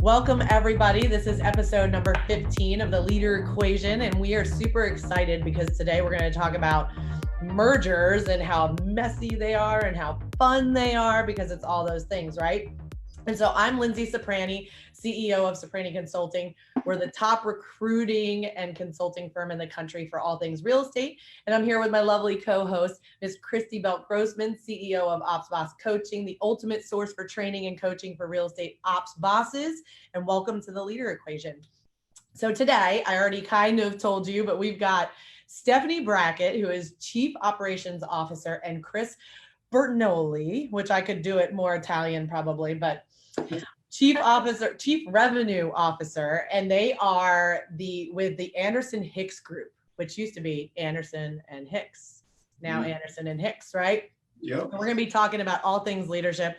Welcome, everybody. This is episode number 15 of the Leader Equation, and we are super excited because today we're going to talk about mergers and how messy they are and how fun they are, because it's all those things, right? And so I'm Lindsay Soprani, CEO of Soprani Consulting. We're the top recruiting and consulting firm in the country for all things real estate. And I'm here with my lovely co-host, Ms. Christy Belt-Grossman, CEO of Ops Boss Coaching, the ultimate source for training and coaching for real estate ops bosses. And welcome to the Leader Equation. So today, I already kind of told you, but we've got Stephanie Brackett, who is Chief Operations Officer, and Chris Bertinoli, which I could do it more Italian probably, but Chief Revenue Officer, and they are with the Anderson Hicks Group, which used to be Anderson and Hicks, now Anderson and Hicks, right? Yeah. We're going to be talking about all things leadership.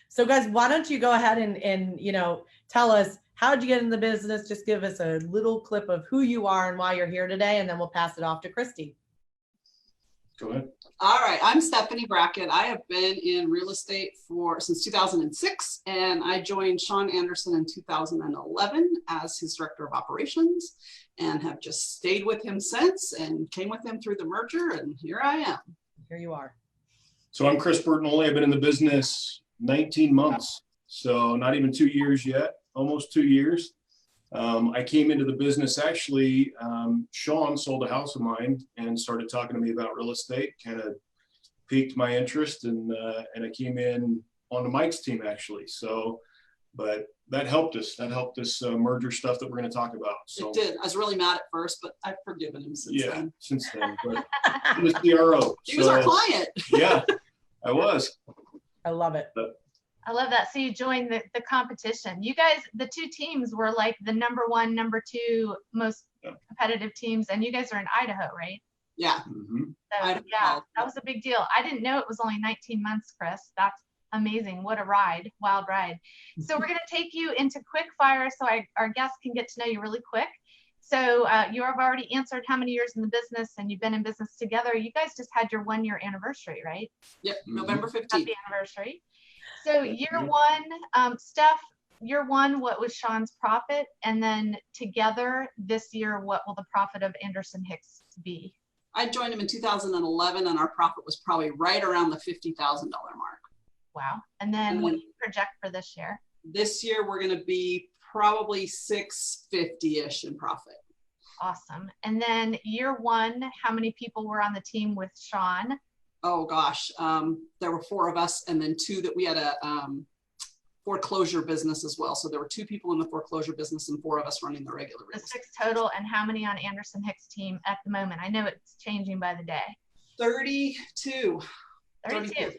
So guys, why don't you go ahead and tell us, how did you get in the business? Just give us a little clip of who you are and why you're here today, and then we'll pass it off to Christy. Go ahead. All right, I'm Stephanie Brackett. I have been in real estate since 2006, and I joined Sean Anderson in 2011 as his director of operations, and have just stayed with him since, and came with him through the merger, and here I am. Here you are. So I'm Chris Bertinoli. I've been in the business 19 months, so not even 2 years yet, almost 2 years. I came into the business, actually, Sean sold a house of mine and started talking to me about real estate, kind of piqued my interest, and I came in on the Mike's team, actually. So, but that helped us. That helped us merger stuff that we're going to talk about. So, It did. I was really mad at first, but I've forgiven him since then. Since then. But he was CRO. He was our client. Yeah, I was. I love it. I love that. So you joined the competition. You guys, the two teams were like the number one, number two most competitive teams, and you guys are in Idaho, right? Yeah. Mm-hmm. So, yeah, that was a big deal. I didn't know it was only 19 months, Chris. That's amazing. What a ride, wild ride. So we're going to take you into quick fire so our guests can get to know you really quick. So you have already answered how many years in the business, and you've been in business together. You guys just had your 1 year anniversary, right? Yep, November 15th. Happy anniversary. So year one, Steph, year one, what was Sean's profit? And then together this year, what will the profit of Anderson Hicks be? I joined him in 2011, and our profit was probably right around the $50,000 mark. Wow. And then what do you project for this year? This year, we're going to be probably 650-ish in profit. Awesome. And then year one, how many people were on the team with Sean? Oh gosh, there were 4 of us, and then 2 that we had a foreclosure business as well. So there were 2 people in the foreclosure business and 4 of us running the regular The business. 6 total, and how many on Anderson Hicks team at the moment? I know it's changing by the day. 32. 32.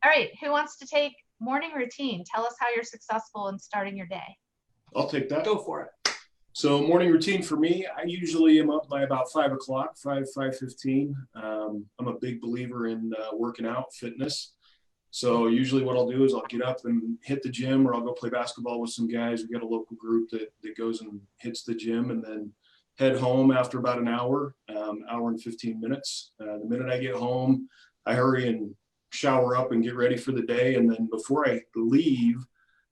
All right, who wants to take morning routine? Tell us how you're successful in starting your day. I'll take that. Go for it. So morning routine for me, I usually am up by about 5 o'clock, 5:15. I'm a big believer in working out, fitness. So usually what I'll do is I'll get up and hit the gym, or I'll go play basketball with some guys. We got a local group that goes and hits the gym, and then head home after about an hour, hour and 15 minutes. The minute I get home, I hurry and shower up and get ready for the day. And then before I leave,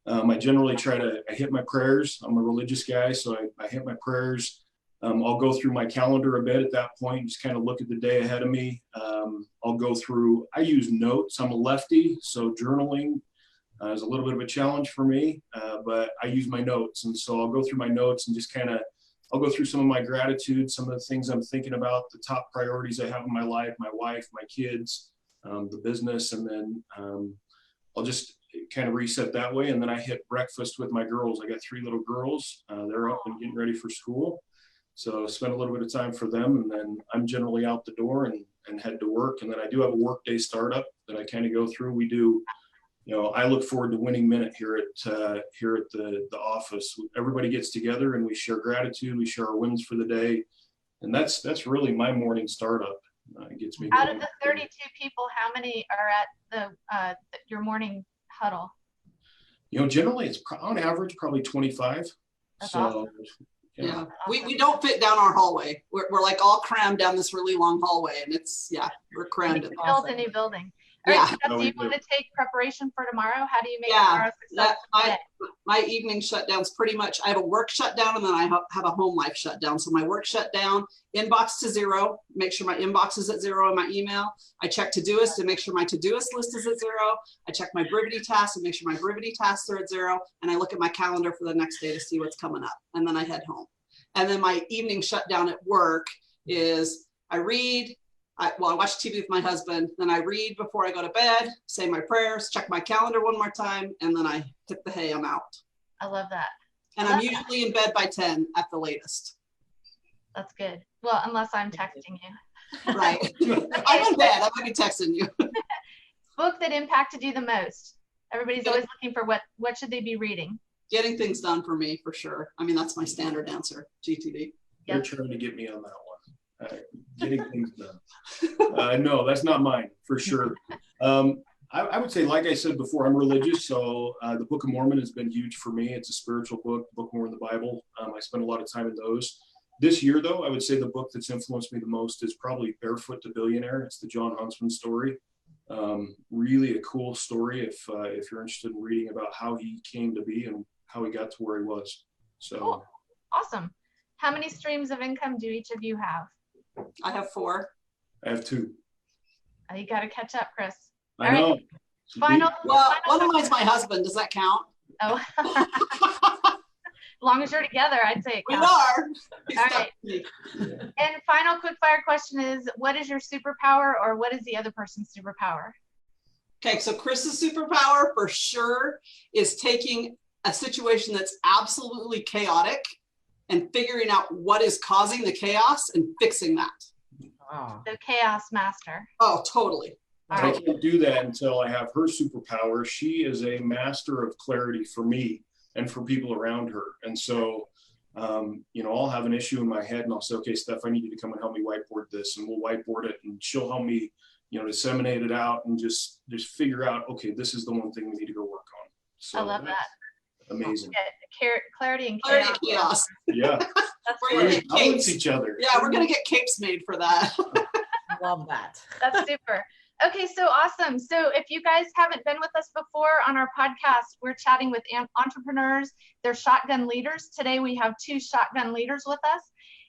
I generally I hit my prayers. I'm a religious guy, so I hit my prayers. I'll go through my calendar a bit at that point, just kind of look at the day ahead of me. I'll go through, I use notes. I'm a lefty, so journaling is a little bit of a challenge for me, but I use my notes. And so I'll go through my notes and just I'll go through some of my gratitude, some of the things I'm thinking about, the top priorities I have in my life, my wife, my kids, the business, and then I'll just kind of reset that way. And then I hit breakfast with my girls. I got 3 little girls. They're up and getting ready for school. So spend a little bit of time for them. And then I'm generally out the door and head to work. And then I do have a workday startup that I kind of go through. We do, I look forward to winning minute here at the office. Everybody gets together and we share gratitude. We share our wins for the day. And that's really my morning startup. It gets me out of the 32 people, how many are at your morning huddle? Generally it's on average probably 25. That's awesome. Yeah, we don't fit down our hallway. We're like all crammed down this really long hallway, and we're crammed. Build a new building. All right, Yeah. Steph, No, do you we want do. to take preparation for tomorrow? How do you make Yeah, tomorrow successful today? my evening shutdown's pretty much, I have a work shutdown and then I have a home life shutdown. So my work shutdown, inbox to 0, make sure my inbox is at 0 in my email. I check Todoist to make sure my Todoist list is at 0. I check my Brivity tasks and make sure my Brivity tasks are at 0. And I look at my calendar for the next day to see what's coming up. And then I head home. And then my evening shutdown at work is I read, I watch TV with my husband, then I read before I go to bed, say my prayers, check my calendar one more time, and then I hit the hay, I'm out. I love that. And I'm usually in bed by 10 at the latest. That's good. Well, unless I'm texting you. Right. I'm in bed, I might be texting you. Book that impacted you the most. Everybody's always looking for what should they be reading? Getting things done for me, for sure. I mean, that's my standard answer, GTD. They're trying to get me on that one. Getting things done. No, that's not mine for sure. I would say, like I said before, I'm religious, so the Book of Mormon has been huge for me. It's a spiritual book, Book of Mormon, the Bible. I spend a lot of time in those. This year, though, I would say the book that's influenced me the most is probably Barefoot to Billionaire. It's the John Huntsman story. Really a cool story if you're interested in reading about how he came to be and how he got to where he was. So cool. Awesome. How many streams of income do each of you have? I have 4. I have 2. You got to catch up, Chris. I know. Final. Well, one of mine's my husband. Does that count? Oh. As long as you're together, I'd say it We counts. are. All right. And final quick fire question is, what is your superpower or what is the other person's superpower? Okay, so Chris's superpower for sure is taking a situation that's absolutely chaotic and figuring out what is causing the chaos and fixing that. Oh. The chaos master. Oh, totally. All I right. can't do that until I have her superpower. She is a master of clarity for me and for people around her. And so, I'll have an issue in my head and I'll say, okay, Steph, I need you to come and help me whiteboard this, and we'll whiteboard it, and she'll help me, disseminate it out and just figure out, okay, this is the one thing we need to go work on. So I love that. amazing. Clarity and Clarity chaos. and chaos. Yeah. That's We're We gonna good. get capes. balance each other. Yeah, we're gonna get capes made for that. Love that. That's super. Okay, so awesome. So if you guys haven't been with us before on our podcast, we're chatting with entrepreneurs. They're shotgun leaders. Today we have 2 shotgun leaders with us,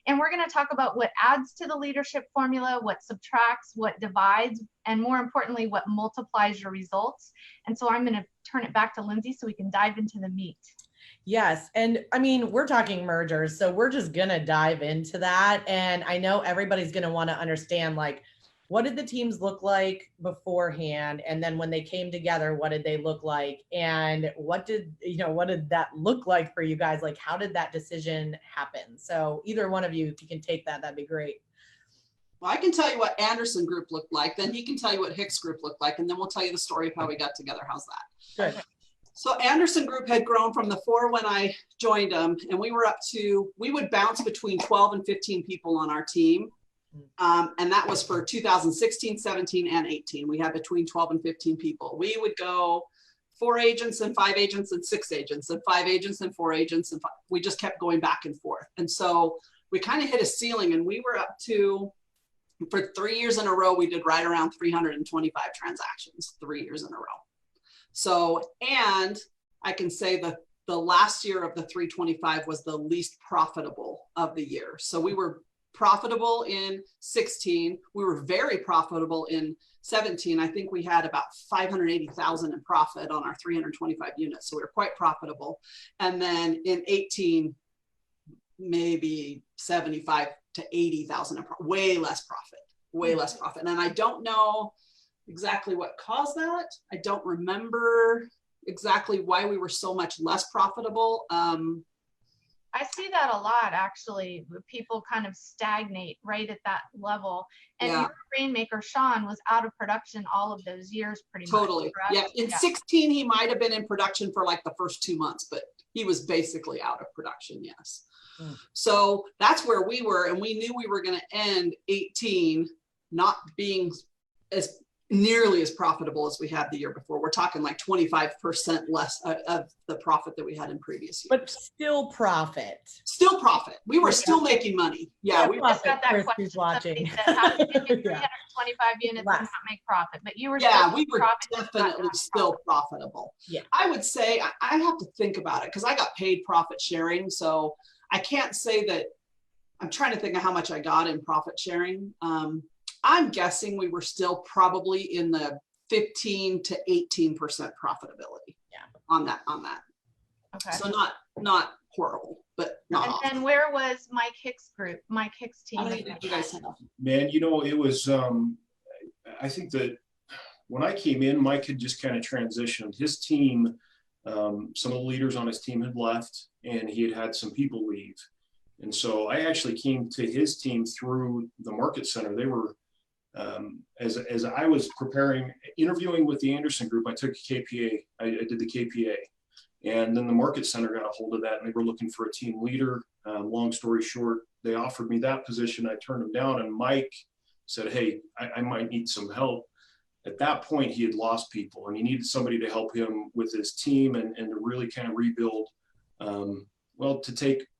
and we're going to talk about what adds to the leadership formula, what subtracts, what divides, and more importantly, what multiplies your results. And so I'm going to turn it back to Lindsay so we can dive into the meat. Yes. And I mean, we're talking mergers, so we're just going to dive into that. And I know everybody's going to want to understand, like, what did the teams look like beforehand? And then when they came together, what did they look like? And what did that look like for you guys? Like, how did that decision happen? So either one of you, if you can take that, that'd be great. Well, I can tell you what Anderson Group looked like, then he can tell you what Hicks Group looked like, and then we'll tell you the story of how we got together. How's that? Good. So Anderson Group had grown from the 4 when I joined them, and we would bounce between 12 and 15 people on our team. And that was for 2016, 17, and 18. We had between 12 and 15 people. We would go 4 agents and 5 agents and 6 agents and 5 agents and 4 agents. And we just kept going back and forth. And so we kind of hit a ceiling, and we were up to, for 3 years in a row, we did right around 325 transactions, 3 years in a row. So, and I can say that the last year of the 325 was the least profitable of the year. So we were profitable in 16. We were very profitable in 17. I think we had about 580,000 in profit on our 325 units. So we were quite profitable. And then in 18, maybe 75 to 80,000, way less profit. And I don't know exactly what caused that. I don't remember exactly why we were so much less profitable. I see that a lot, actually. People kind of stagnate right at that level. And Yeah. your Rainmaker, Sean, was out of production all of those years pretty Totally. much. Correct? Yeah. In 16, he might have been in production for like the first 2 months, but he was basically out of production. Yes. So that's where we were. And we knew we were going to end 18 not being as nearly as profitable as we had the year before. We're talking like 25% less of the profit that we had in previous years. But still profit. Still profit. We were still making money. Yeah. We Just got that Chris, question. who's watching. Somebody said, how did you do Yeah. units Less. and not make profit, but you were Yeah, still we were profit, just not definitely not still profitable. Yeah. I would say I have to think about it because I got paid profit sharing. So I can't say that. I'm trying to think of how much I got in profit sharing. I'm guessing we were still probably in the 15 to 18% profitability. Yeah. On that. Okay. So not horrible, but not And awful. then where was Mike Hicks group, Mike Hicks team? How many did you guys have? Man, it was, I think that when I came in, Mike had just kind of transitioned. His team, some of the leaders on his team had left, and he had some people leave. And so I actually came to his team through the Market Center. They were, as I was interviewing with the Anderson Group, I took a KPA. I did the KPA. And then the Market Center got a hold of that, and they were looking for a team leader. Long story short, they offered me that position. I turned them down, and Mike said, hey, I might need some help. At that point, he had lost people, and he needed somebody to help him with his team and to really kind of rebuild, to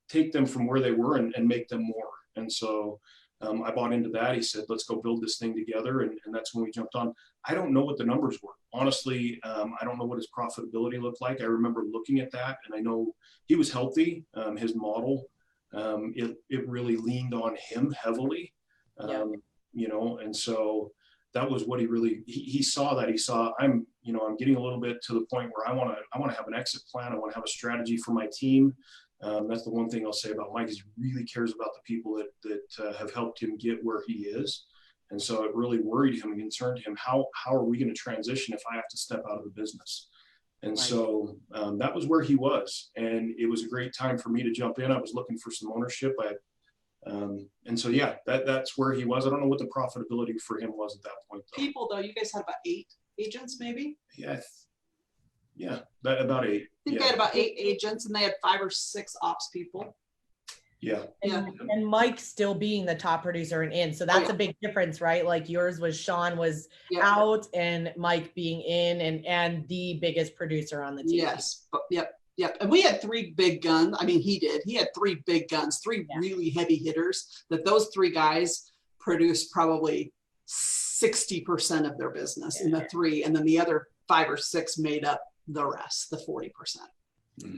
take them from where they were and make them more. And so I bought into that. He said, let's go build this thing together. And that's when we jumped on. I don't know what the numbers were. Honestly, I don't know what his profitability looked like. I remember looking at that, and I know he was healthy. His model, it really leaned on him heavily, and so that was what he saw. That he saw, I'm getting a little bit to the point where I want to have an exit plan. I want to have a strategy for my team. That's the one thing I'll say about Mike is he really cares about the people that have helped him get where he is. And so it really worried him and concerned him. How are we going to transition if I have to step out of the business? And Right. So that was where he was. And it was a great time for me to jump in. I was looking for some ownership. And so, yeah, that's where he was. I don't know what the profitability for him was at that point, though. People, though, you guys had about 8 agents, maybe? Yeah, about 8. I think they had about 8 agents, and they had 5 or 6 ops people. Yeah. And Mike still being the top producer and in. So that's yeah. a big difference, right? Like yours was Sean was Yeah. out and Mike being in and the biggest producer on the team. Yes. But, yep. And we had 3 big guns. I mean, he had 3 big guns, 3 really heavy hitters that those 3 guys produced probably 60% of their business in the 3. And then the other 5 or 6 made up the rest, the 40%.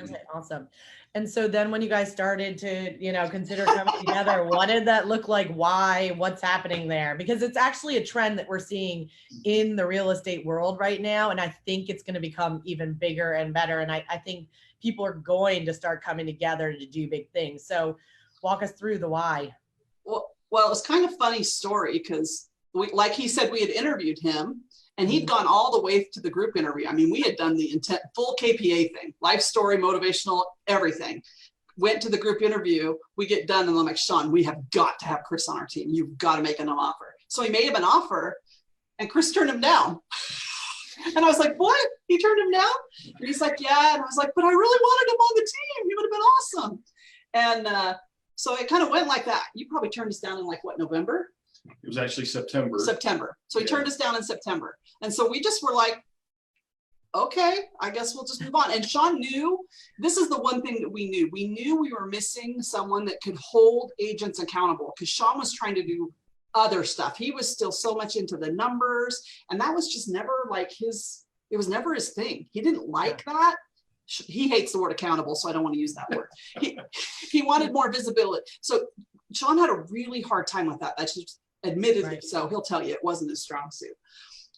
Okay, awesome. And so then when you guys started to, consider coming together, what did that look like? Why? What's happening there? Because it's actually a trend that we're seeing in the real estate world right now. And I think it's going to become even bigger and better. And I think people are going to start coming together to do big things. So walk us through the why. Well, it was kind of funny story because like he said, we had interviewed him. And he'd gone all the way to the group interview. I mean, we had done the full KPA thing, life story, motivational, everything. Went to the group interview. We get done, and I'm like, Sean, we have got to have Chris on our team. You've got to make him an offer. So he made him an offer, and Chris turned him down. And I was like, what? He turned him down? And he's like, yeah. And I was like, but I really wanted him on the team. He would have been awesome. And so it kind of went like that. You probably turned us down in November? It was actually September. So he turned us down in September. And so we just were like, okay, I guess we'll just move on. And Sean knew, this is the one thing that we knew. We knew we were missing someone that could hold agents accountable because Sean was trying to do other stuff. He was still so much into the numbers. And that was just never it was never his thing. He didn't like that. He hates the word accountable, so I don't want to use that word. He wanted more visibility. So Sean had a really hard time with that. That's just admittedly Right. So. He'll tell you it wasn't his strong suit.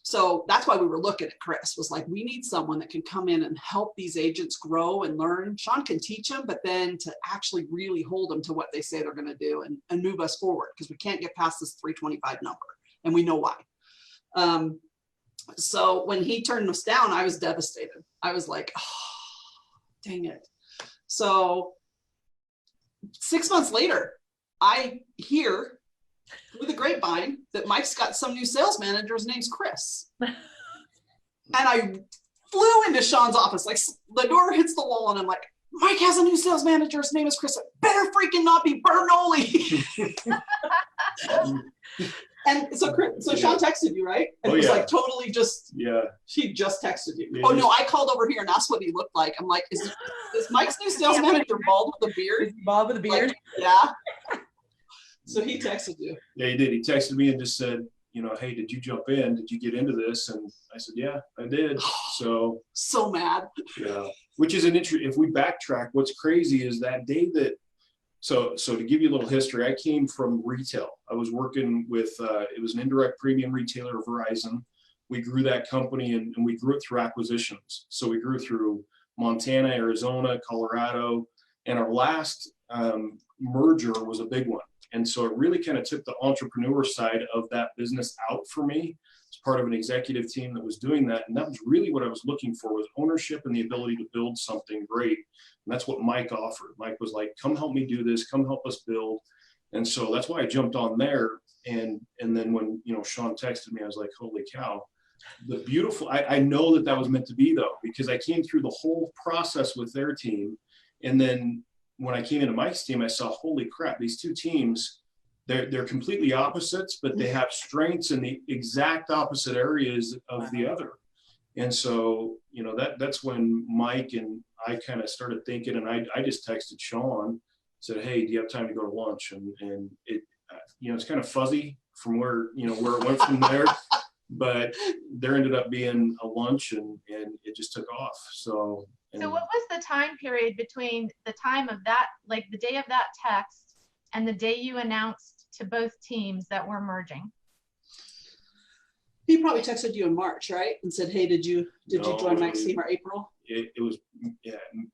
So that's why we were looking at Chris, was like, we need someone that can come in and help these agents grow and learn. Sean can teach them, but then to actually really hold them to what they say they're going to do and move us forward, because we can't get past this 325 number, and we know why. So when he turned us down, I was devastated. I was like, oh, dang it. So 6 months later, I hear through the grapevine that Mike's got some new sales manager. His name's Chris. And I flew into Sean's office, like the door hits the wall, and I'm like, Mike has a new sales manager. His name is Chris. It better freaking not be Bernoulli. And so Sean texted you, right? And it was like totally just, she just texted you. Yeah. Oh no, I called over here and asked what he looked like. I'm like, is Mike's new sales manager bald with a beard? Is he bald with a beard? Like, yeah. So he texted you. Yeah, he did. He texted me and just said, hey, did you jump in? Did you get into this? And I said, yeah, I did. So mad. Yeah, which is an interesting, if we backtrack, what's crazy is that day that, so to give you a little history, I came from retail. I was working with, it was an indirect premium retailer, Verizon. We grew that company and we grew it through acquisitions. So we grew through Montana, Arizona, Colorado, and our last merger was a big one. And so it really kind of took the entrepreneur side of that business out for me as part of an executive team that was doing that. And that was really what I was looking for, was ownership and the ability to build something great. And that's what Mike offered. Mike was like, come help me do this, come help us build. And so that's why I jumped on there. And then when, Sean texted me, I was like, holy cow. The beautiful, I know that was meant to be, though, because I came through the whole process with their team. And then when I came into Mike's team, I saw, holy crap, these two teams, they're completely opposites, but they have strengths in the exact opposite areas of the other. And so, that's when Mike and I kind of started thinking, and I just texted Sean, said, hey, do you have time to go to lunch? And it, it's kind of fuzzy from where it went from there. But there ended up being a lunch and it just took off. So what was the time period between the time of that, like the day of that text, and the day you announced to both teams that we're merging? He probably texted you in March, right? And said, hey, did you join Mike's team, or April? It was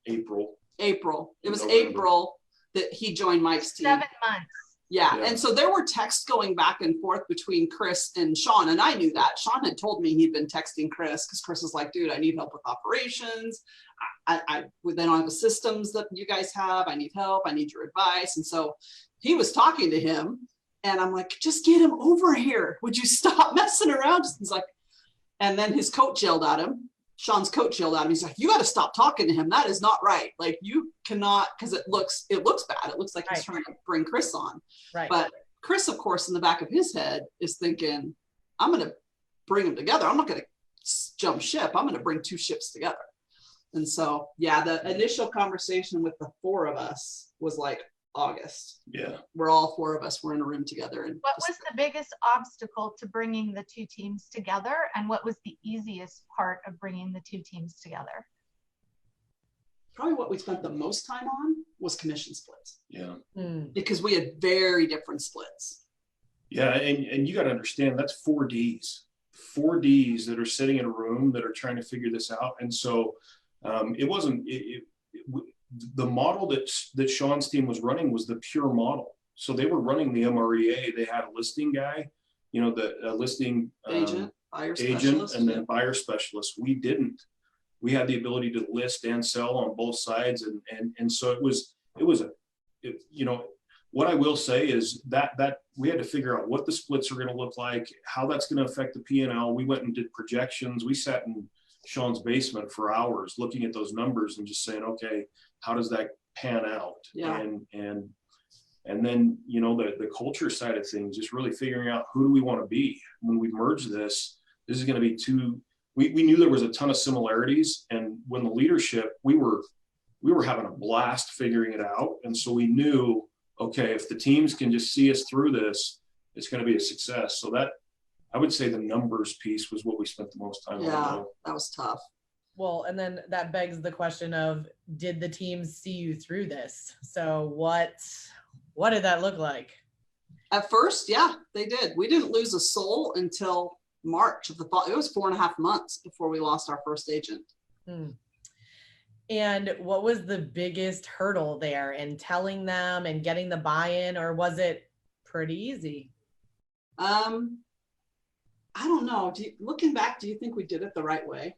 April. It was November. April that he joined Mike's team. 7 months. Yeah. And so there were texts going back and forth between Chris and Sean. And I knew that. Sean had told me he'd been texting Chris, because Chris was like, dude, I need help with operations. They don't have the systems that you guys have. I need help. I need your advice. And so he was talking to him, and I'm like, just get him over here. Would you stop messing around? He's like, and then his coach yelled at him. Sean's coach yelled at him. He's like, you got to stop talking to him. That is not right. Like, you cannot, because it looks bad. It looks like he's trying to bring Chris on. Right. But Chris, of course, in the back of his head is thinking, I'm going to bring them together. I'm not going to jump ship. I'm going to bring two ships together. And so, yeah, the initial conversation with the four of us was like August. Yeah. Where all four of us were in a room together. And what was the biggest obstacle to bringing the two teams together? And what was the easiest part of bringing the two teams together? Probably what we spent the most time on was commission splits. Yeah. Because we had very different splits. Yeah. And you got to understand, that's 4 Ds that are sitting in a room that are trying to figure this out. And so it wasn't, the model that Sean's team was running was the pure model. So they were running the MREA. They had a listing guy, the listing agent, buyer agent, specialist, and then buyer specialist. We didn't. We had the ability to list and sell on both sides, and so it was what I will say is that we had to figure out what the splits are going to look like, how that's going to affect the P&L. We went and did projections. We sat in Sean's basement for hours looking at those numbers and just saying, okay, how does that pan out? Yeah. And then, the culture side of things, just really figuring out who do we want to be when we merge this. This is going to be we knew there was a ton of similarities. And when the leadership, we were having a blast figuring it out. And so we knew, okay, if the teams can just see us through this, it's going to be a success. So that, I would say the numbers piece was what we spent the most time on. Yeah, that was tough. Well, and then that begs the question of, did the teams see you through this? So what did that look like? At first, yeah, they did. We didn't lose a soul until March of the fall. It was 4.5 months before we lost our first agent. And what was the biggest hurdle there in telling them and getting the buy-in, or was it pretty easy? I don't know. Looking back, do you think we did it the right way?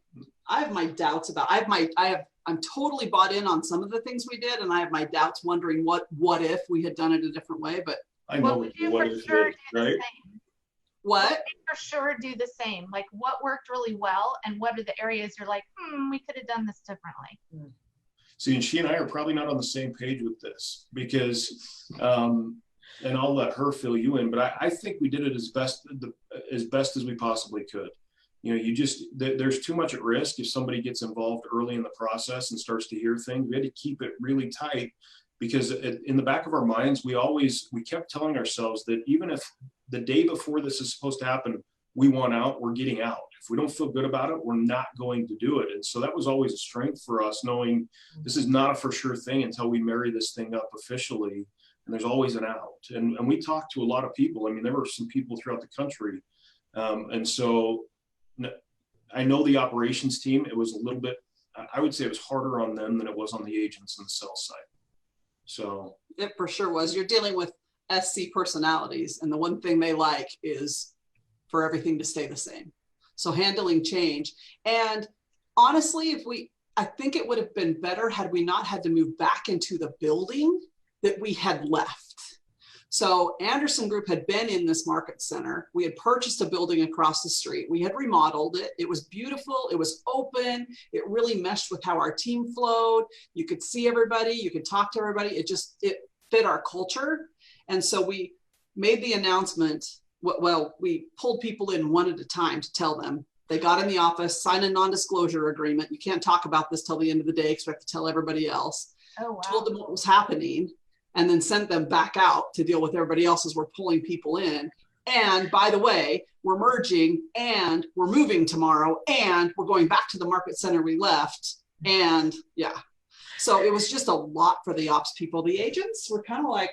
I have my doubts about. I'm totally bought in on some of the things we did, and I have my doubts, wondering what if we had done it a different way. But I know what would you for sure do the same? What? Would you for sure do the same? Like, what worked really well, and what are the areas you're like, we could have done this differently? See, and she and I are probably not on the same page with this, because and I'll let her fill you in, but I think we did it as best as we possibly could. There's too much at risk if somebody gets involved early in the process and starts to hear things. We had to keep it really tight, because in the back of our minds, we kept telling ourselves that even if the day before this is supposed to happen, we want out, we're getting out. If we don't feel good about it, we're not going to do it. And so that was always a strength for us, knowing this is not a for sure thing until we marry this thing up officially. And there's always an out. And we talked to a lot of people. I mean, there were some people throughout the country. And so I know the operations team, it was a little bit, I would say it was harder on them than it was on the agents and the sales side. So it for sure was. You're dealing with SC personalities, and the one thing they like is for everything to stay the same. So handling change. And honestly, I think it would have been better had we not had to move back into the building that we had left. So Anderson Group had been in this market center. We had purchased a building across the street. We had remodeled it. It was beautiful. It was open. It really meshed with how our team flowed. You could see everybody. You could talk to everybody. It fit our culture. And so we made the announcement. Well, we pulled people in one at a time to tell them. They got in the office, signed a non-disclosure agreement. You can't talk about this till the end of the day, expect to tell everybody else. Oh, wow. Told them what was happening, and then sent them back out to deal with everybody else as we're pulling people in. And by the way, we're merging, and we're moving tomorrow, and we're going back to the market center we left. And yeah, so it was just a lot for the ops people. The agents were kind of like,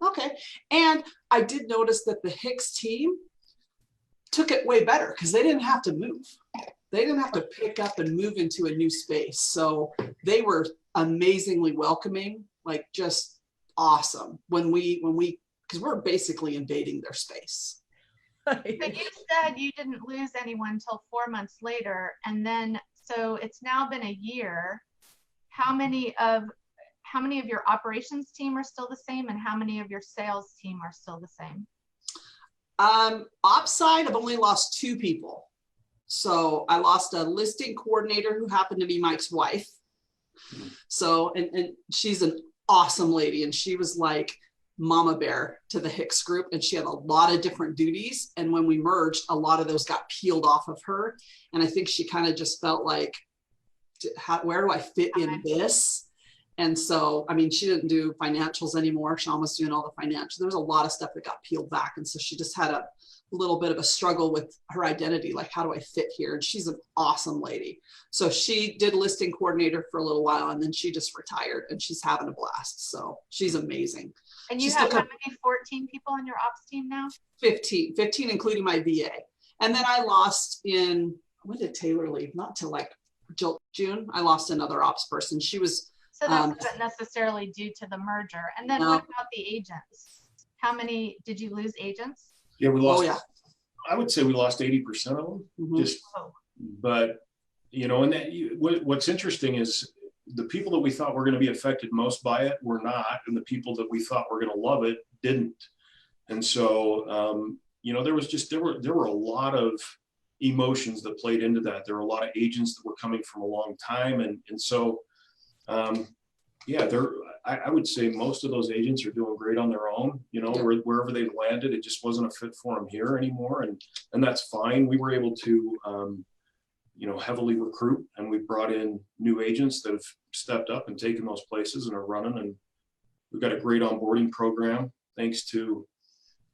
okay. And I did notice that the Hicks team took it way better because they didn't have to move. They didn't have to pick up and move into a new space. So they were amazingly welcoming, like just awesome when we, because we're basically invading their space. But you said you didn't lose anyone until 4 months later. And then, so it's now been a year. How many of your operations team are still the same, and how many of your sales team are still the same? Ops side, I've only lost 2 people. So I lost a listing coordinator who happened to be Mike's wife. So, and she's an awesome lady, and she was like mama bear to the Hicks group, and she had a lot of different duties. And when we merged, a lot of those got peeled off of her. And I think she kind of just felt like, where do I fit in this? And so, I mean, she didn't do financials anymore. Sean was doing all the financials. There was a lot of stuff that got peeled back. And so she just had a little bit of a struggle with her identity. Like, how do I fit here? And she's an awesome lady. So she did listing coordinator for a little while, and then she just retired, and she's having a blast. So she's amazing. And you have how many, 14 people on your ops team now? 15 including my VA. And then I lost when did Taylor leave? Not till like June. I lost another ops person. She was, so that wasn't necessarily due to the merger. And then what about the agents? How many, did you lose agents? Yeah, we lost, I would say we lost 80% of them. Mm-hmm. But, you know, and what's interesting is the people that we thought were going to be affected most by it were not. And the people that we thought were going to love it didn't. And so, you know, there were a lot of emotions that played into that. There were a lot of agents that were coming from a long time. And so, yeah, I would say most of those agents are doing great on their own, you know, wherever they landed, it just wasn't a fit for them here anymore. And that's fine. We were able to, you know, heavily recruit, and we brought in new agents that have stepped up and taken those places and are running. And we've got a great onboarding program, thanks to,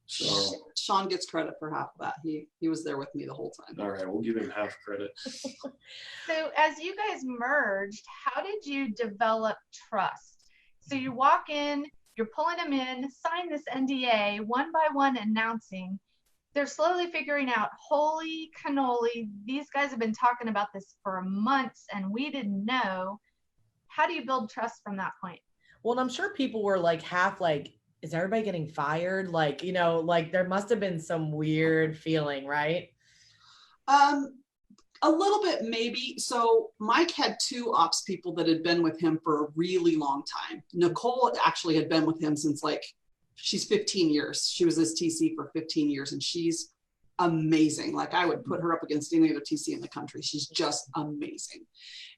so Sean gets credit for half of that. He was there with me the whole time. All right, we'll give him half credit. So as you guys merged, how did you develop trust? So you walk in, you're pulling them in, sign this NDA, one by one announcing. They're slowly figuring out, holy cannoli, these guys have been talking about this for months and we didn't know. How do you build trust from that point? Well, and I'm sure people were like half like, is everybody getting fired? Like, you know, like there must have been some weird feeling, right? A little bit, maybe. So Mike had 2 ops people that had been with him for a really long time. Nicole actually had been with him since she's 15 years. She was his TC for 15 years, and she's amazing. Like, I would put her up against any other TC in the country. She's just amazing.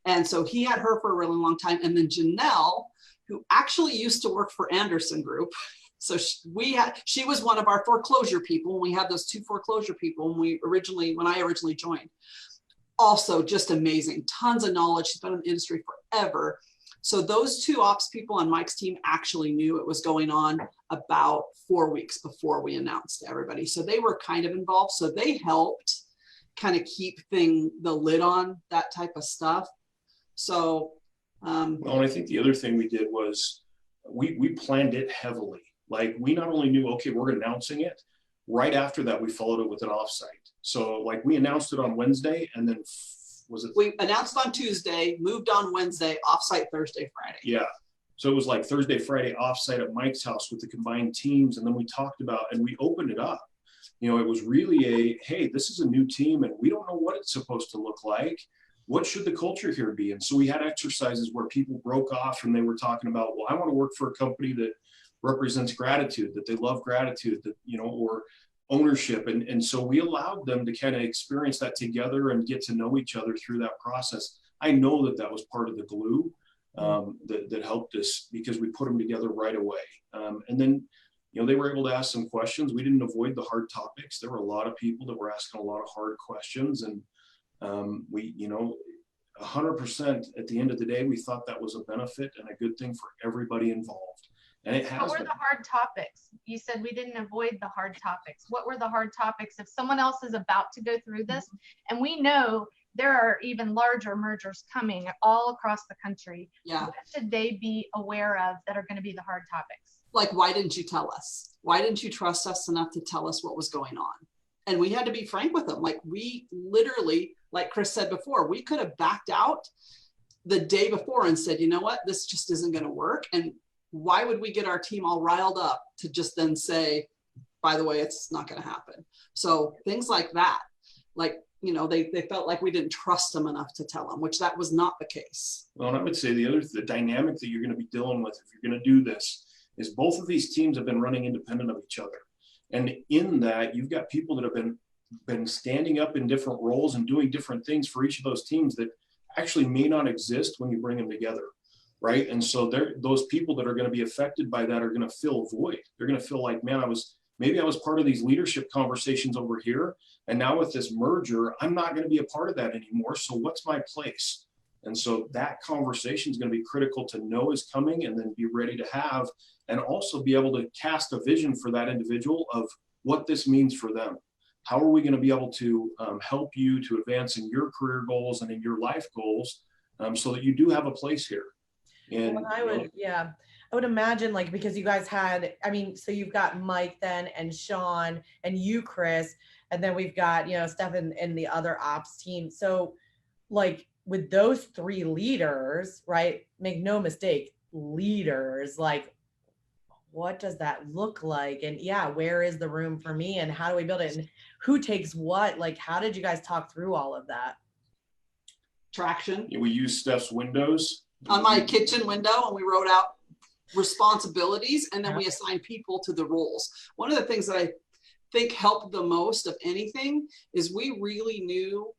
And so he had her for a really long time. And then Janelle, who actually used to work for Anderson Group. So she was one of our foreclosure people. We had those 2 foreclosure people when I originally joined. Also just amazing, tons of knowledge. She's been in the industry forever. So those 2 ops people on Mike's team actually knew it was going on. about 4 weeks before we announced to everybody. So they were kind of involved. So they helped kind of keep the lid on that type of stuff. So, well, and I think the other thing we did was we planned it heavily. Like, we not only knew, okay, we're announcing it, right after that, we followed it with an offsite. So like, we announced it on Wednesday, and then we announced on Tuesday, moved on Wednesday, offsite Thursday, Friday. Yeah. So it was like Thursday, Friday offsite at Mike's house with the combined teams. And then we talked about, and we opened it up. You know, it was really hey, this is a new team and we don't know what it's supposed to look like. What should the culture here be? And so we had exercises where people broke off and they were talking about, well, I want to work for a company that represents gratitude, that they love gratitude, that, you know, or ownership. And so we allowed them to kind of experience that together and get to know each other through that process. I know that that was part of the glue that helped us, because we put them together right away. And then, you know, they were able to ask some questions. We didn't avoid the hard topics. There were a lot of people that were asking a lot of hard questions. And we, you know, 100% at the end of the day, we thought that was a benefit and a good thing for everybody involved. And it has. What were the hard topics? You said we didn't avoid the hard topics. What were the hard topics? If someone else is about to go through this, and we know there are even larger mergers coming all across the country, what should they be aware of that are going to be the hard topics? Like, why didn't you tell us? Why didn't you trust us enough to tell us what was going on? And we had to be frank with them. Like, we literally, like Chris said before, we could have backed out the day before and said, you know what, this just isn't going to work. And why would we get our team all riled up to just then say, by the way, it's not going to happen? So things like that, like, you know, they felt like we didn't trust them enough to tell them, which that was not the case. Well, and I would say the dynamic that you're going to be dealing with if you're going to do this is both of these teams have been running independent of each other. And in that, you've got people that have been standing up in different roles and doing different things for each of those teams that actually may not exist when you bring them together, right? And so those people that are going to be affected by that are going to fill a void. They're going to feel like, man, maybe I was part of these leadership conversations over here, and now with this merger, I'm not going to be a part of that anymore. So what's my place? And so that conversation is going to be critical to know is coming, and then be ready to have, and also be able to cast a vision for that individual of what this means for them. How are we going to be able to help you to advance in your career goals and in your life goals, so that you do have a place here? And well, I would imagine, like, because you guys had, I mean, so you've got Mike then and Sean and you, Chris, and then we've got, you know, Stefan and the other ops team. So like with those three leaders, right? Make no mistake, leaders, like, what does that look like? And yeah, where is the room for me, and how do we build it, and who takes what? Like, how did you guys talk through all of that? Traction. we use Steph's windows On my kitchen window, and we wrote out responsibilities, and then we assigned people to the roles. One of the things that I think helped the most of anything is we really knew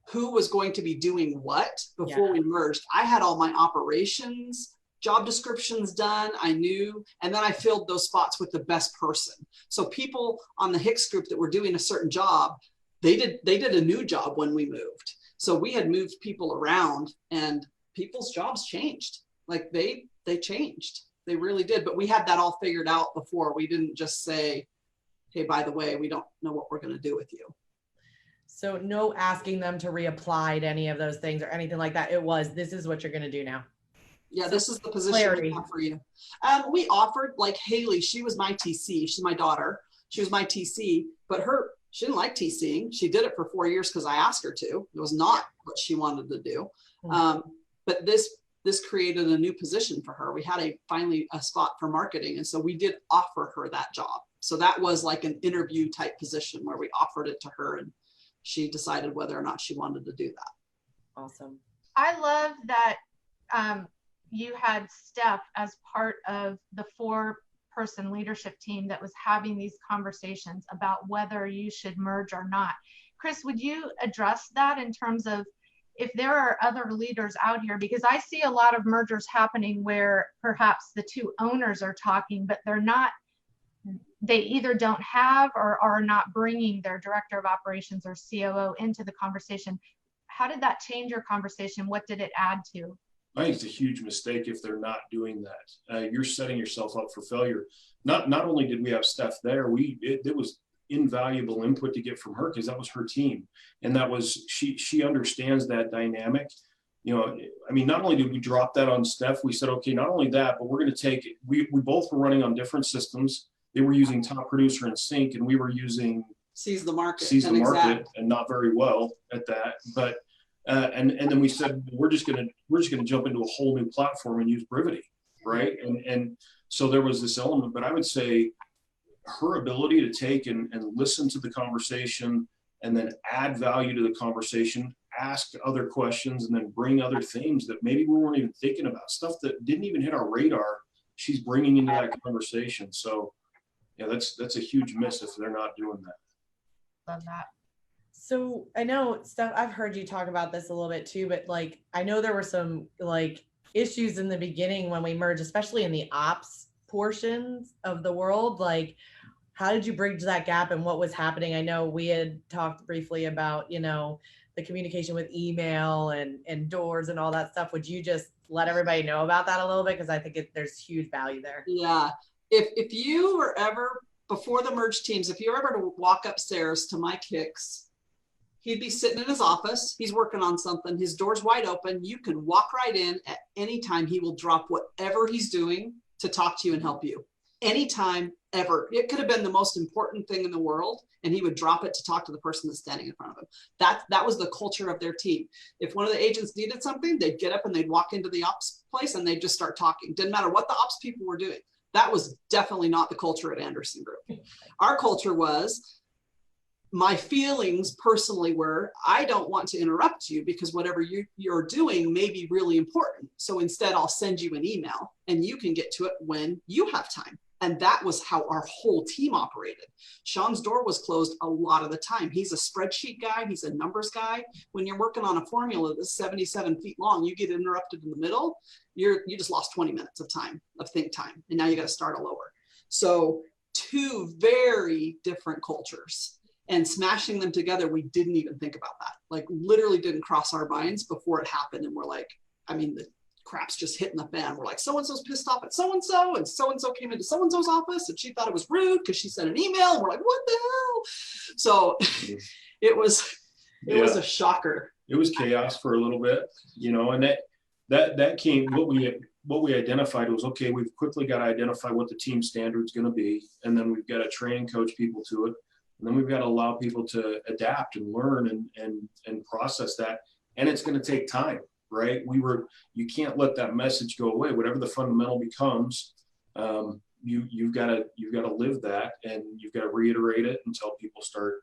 who was going to be doing what before we merged. I had all my operations job descriptions done, I knew, and then I filled those spots with the best person. So people on the Hicks group that were doing a certain job, they did a new job when we moved. So we had moved people around, and people's jobs changed. Like they changed. They really did. But we had that all figured out before. We didn't just say, hey, by the way, we don't know what we're going to do with you. So no asking them to reapply to any of those things or anything like that. It was, this is what you're going to do now. Yeah, this is the position we have for you. We offered, like Haley, she was my TC. She's my daughter. She was my TC, but she didn't like TCing. She did it for 4 years because I asked her to. It was not what she wanted to do. But this created a new position for her. We had finally a spot for marketing. And so we did offer her that job. So that was like an interview type position where we offered it to her, and she decided whether or not she wanted to do that. Awesome. I love that you had Steph as part of the 4-person leadership team that was having these conversations about whether you should merge or not. Chris, would you address that in terms of if there are other leaders out here? Because I see a lot of mergers happening where perhaps the two owners are talking, but they either don't have or are not bringing their director of operations or COO into the conversation. How did that change your conversation? What did it add to? I think it's a huge mistake if they're not doing that. You're setting yourself up for failure. Not only did we have Steph there, it was invaluable input to get from her because that was her team, and that was she understands that dynamic. You know, I mean, not only did we drop that on Steph, we said, okay, not only that, but we're going to take it. We both were running on different systems. They were using Top Producer and Sync, and we were using Seize the Market, and not very well at that. But and then we said we're just gonna jump into a whole new platform and use Brivity, right? And so there was this element, but I would say her ability to take and listen to the conversation and then add value to the conversation, ask other questions, and then bring other themes that maybe we weren't even thinking about, stuff that didn't even hit our radar. She's bringing into that conversation. So yeah, that's a huge miss if they're not doing that. Love that. So I know, Steph, I've heard you talk about this a little bit too, but like, I know there were some like issues in the beginning when we merged, especially in the ops portions of the world. Like, how did you bridge that gap and what was happening? I know we had talked briefly about, you know, the communication with email and doors and all that stuff. Would you just let everybody know about that a little bit? Because I think there's huge value there. Yeah. If you were ever, before the merged teams, if you were ever to walk upstairs to Mike Hicks, he'd be sitting in his office. He's working on something. His door's wide open. You can walk right in at any time. He will drop whatever he's doing to talk to you and help you. Anytime, ever. It could have been the most important thing in the world, and he would drop it to talk to the person that's standing in front of him. That was the culture of their team. If one of the agents needed something, they'd get up and they'd walk into the ops place and they'd just start talking. Didn't matter what the ops people were doing. That was definitely not the culture at Anderson Group. Our culture was, my feelings personally were, I don't want to interrupt you because whatever you're doing may be really important. So instead, I'll send you an email and you can get to it when you have time. And that was how our whole team operated. Sean's door was closed a lot of the time. He's a spreadsheet guy. He's a numbers guy. When you're working on a formula that's 77 feet long, you get interrupted in the middle, you just lost 20 minutes of time, of think time. And now you got to start all over. So two very different cultures. And smashing them together, we didn't even think about that. Like, literally didn't cross our minds before it happened. And we're like, I mean, the crap's just hitting the fan. We're like, so-and-so's pissed off at so-and-so, and so-and-so came into so-and-so's office and she thought it was rude because she sent an email. And we're like, what the hell? So it was a shocker. It was chaos for a little bit, you know, and that came, what we identified was, okay, we've quickly got to identify what the team standard's going to be. And then we've got to train and coach people to it. And then we've got to allow people to adapt and learn and process that. And it's going to take time, right? You can't let that message go away. Whatever the fundamental becomes, you've got to live that, and you've got to reiterate it until people start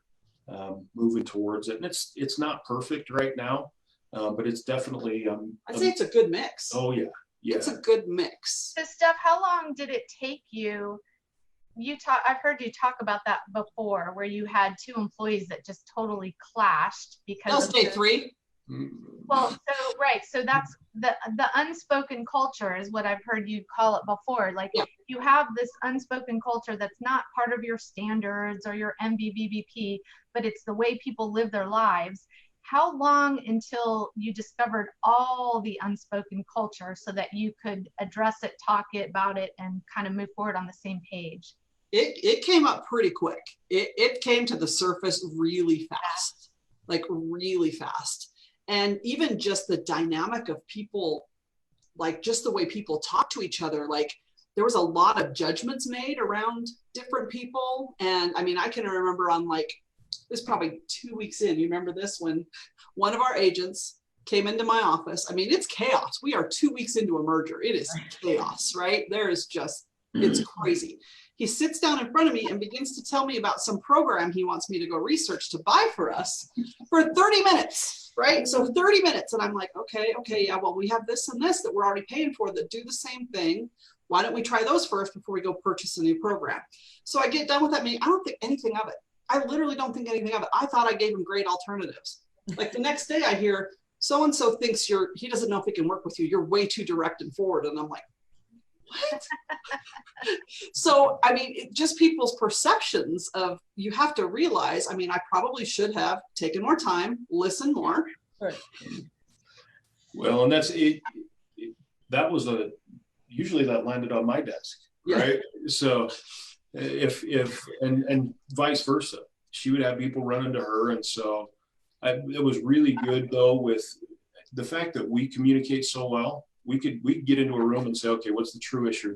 moving towards it. And it's not perfect right now, but it's definitely. I'd say it's a good mix. Oh yeah. Yeah. It's a good mix. So Steph, how long did it take you? I've heard you talk about that before, where you had two employees that just totally clashed because. That was day 3. Well, so that's the unspoken culture is what I've heard you call it before. Like, yeah. You have this unspoken culture that's not part of your standards or your MBBBP, but it's the way people live their lives. How long until you discovered all the unspoken culture so that you could address it, talk about it, and kind of move forward on the same page? It came up pretty quick. It came to the surface really fast, like really fast. And even just the dynamic of people, like just the way people talk to each other, like there was a lot of judgments made around different people. And I mean, I can remember on like, this is probably 2 weeks in, you remember this, when one of our agents came into my office. I mean, it's chaos. We are 2 weeks into a merger. It is chaos, right? There is just, it's crazy. He sits down in front of me and begins to tell me about some program he wants me to go research to buy for us for 30 minutes, right? So 30 minutes. And I'm like, okay, yeah, well, we have this and this that we're already paying for that do the same thing. Why don't we try those first before we go purchase a new program? So I get done with that meeting. I don't think anything of it. I literally don't think anything of it. I thought I gave him great alternatives. Like the next day I hear, so-and-so thinks he doesn't know if he can work with you. You're way too direct and forward. And I'm like, what? So, I mean, just people's perceptions of, you have to realize, I mean, I probably should have taken more time, listen more. Well, and that's it. that was usually that landed on my desk, right? So and vice versa, she would have people run into her. And so it was really good though, with the fact that we communicate so well. We could get into a room and say, okay, what's the true issue?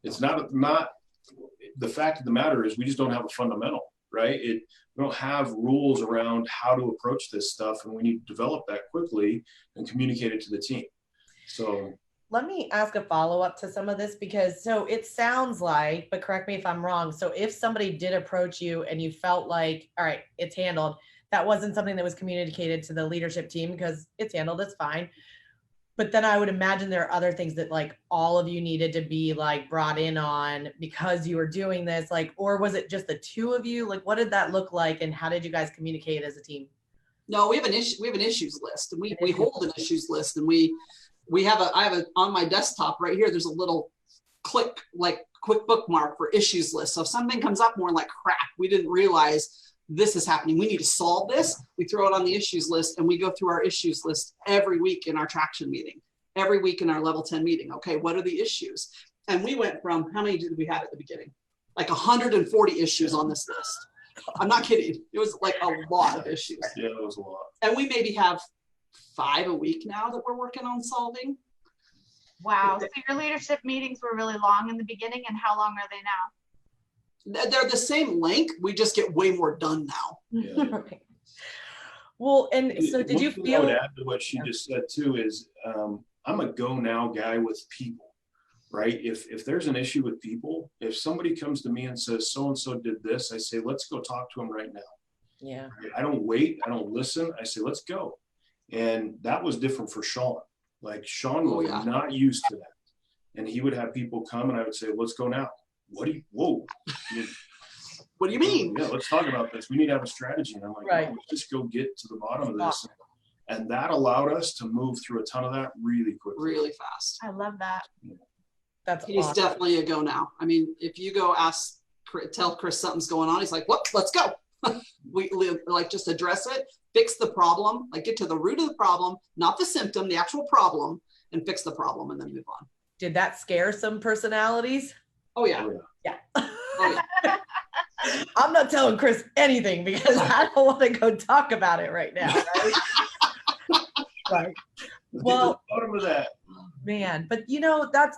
It's not the fact of the matter is we just don't have a fundamental, right? We don't have rules around how to approach this stuff, and we need to develop that quickly and communicate it to the team. So let me ask a follow-up to some of this, because so it sounds like, but correct me if I'm wrong, so if somebody did approach you and you felt like, all right, it's handled, that wasn't something that was communicated to the leadership team because it's handled, it's fine. But then I would imagine there are other things that like all of you needed to be like brought in on because you were doing this, like, or was it just the two of you? Like, what did that look like, and how did you guys communicate as a team? No, we have an issues list, and we hold an issues list, and I have on my desktop right here, there's a little quick bookmark for issues list. So if something comes up more like, crap, we didn't realize this is happening, we need to solve this, we throw it on the issues list, and we go through our issues list every week in our traction meeting, every week in our level 10 meeting. Okay, what are the issues? And we went from, how many did we have at the beginning? Like 140 issues on this list. I'm not kidding. It was like a lot of issues. Yeah, it was a lot. And we maybe have 5 a week now that we're working on solving. Wow. So your leadership meetings were really long in the beginning, and how long are they now? They're the same length. We just get way more done now. Yeah. Right. Well, and so did you One thing feel? I would add to what she just said too is I'm a go now guy with people, right? If there's an issue with people, if somebody comes to me and says so-and-so did this, I say, let's go talk to him right now. Yeah. Right? I don't wait. I don't listen. I say, let's go. And that was different for Sean. Like Sean was not used to that. And he would have people come and I would say, let's go now. What do you mean? Yeah, let's talk about this. We need to have a strategy. And I'm like, right. No, let's just go get to the bottom of this. And that allowed us to move through a ton of that really quickly. Really fast. I love that. He's awesome. Definitely a go now. I mean, if you go tell Chris something's going on, he's like, what? Let's go. We like just address it, fix the problem, like get to the root of the problem, not the symptom, the actual problem, and fix the problem and then move on. Did that scare some personalities? Oh yeah. Yeah. Oh, yeah. I'm not telling Chris anything because I don't want to go talk about it right now. Right? Right. Well, bottom of that. Man, but that's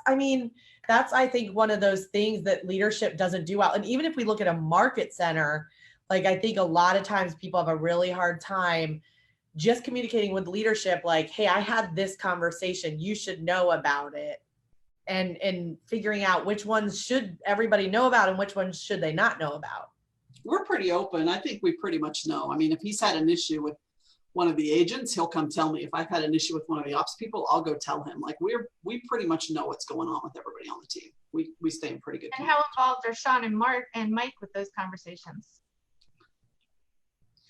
I think one of those things that leadership doesn't do well. And even if we look at a market center, like I think a lot of times people have a really hard time just communicating with leadership, like, hey, I had this conversation, you should know about it. And figuring out which ones should everybody know about and which ones should they not know about. We're pretty open. I think we pretty much know. I mean, if he's had an issue with one of the agents, he'll come tell me. If I've had an issue with one of the ops people, I'll go tell him. Like we pretty much know what's going on with everybody on the team. We stay in pretty good. And how involved are Sean and Mike with those conversations?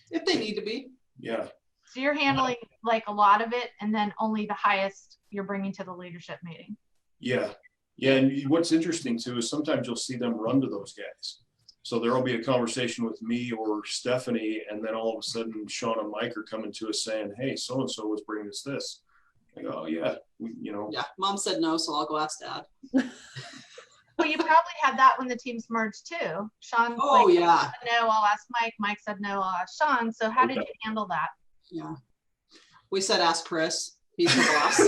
If they need to be. Yeah. So you're handling like a lot of it, and then only the highest you're bringing to the leadership meeting. Yeah. Yeah. And what's interesting too is sometimes you'll see them run to those guys. So there will be a conversation with me or Stephanie, and then all of a sudden Sean and Mike are coming to us saying, hey, so-and-so was bringing us this. I go, oh yeah, Yeah, Mom said no, so I'll go ask Dad. Well, you probably had that when the teams merged too. Sean yeah. said no, I'll ask Mike. Mike said no, I'll ask Sean. So how did you handle that? Yeah. We said ask Chris. He's the boss.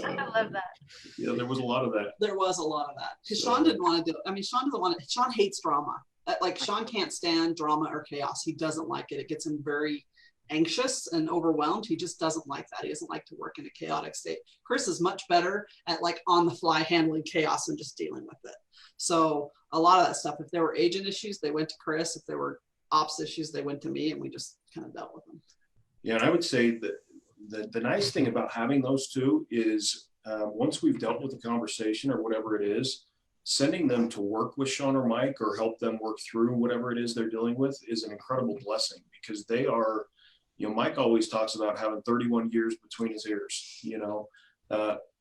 I love that. Yeah, there was a lot of that. There was a lot of that. Because Sean didn't want to do it. I mean, Sean hates drama. Like Sean can't stand drama or chaos. He doesn't like it. It gets him very anxious and overwhelmed. He just doesn't like that. He doesn't like to work in a chaotic state. Chris is much better at like on the fly handling chaos and just dealing with it. So a lot of that stuff, if there were agent issues, they went to Chris. If there were ops issues, they went to me, and we just kind of dealt with them. Yeah, and I would say that the nice thing about having those two is once we've dealt with the conversation or whatever it is, sending them to work with Sean or Mike or help them work through whatever it is they're dealing with is an incredible blessing, because they are, Mike always talks about having 31 years between his ears.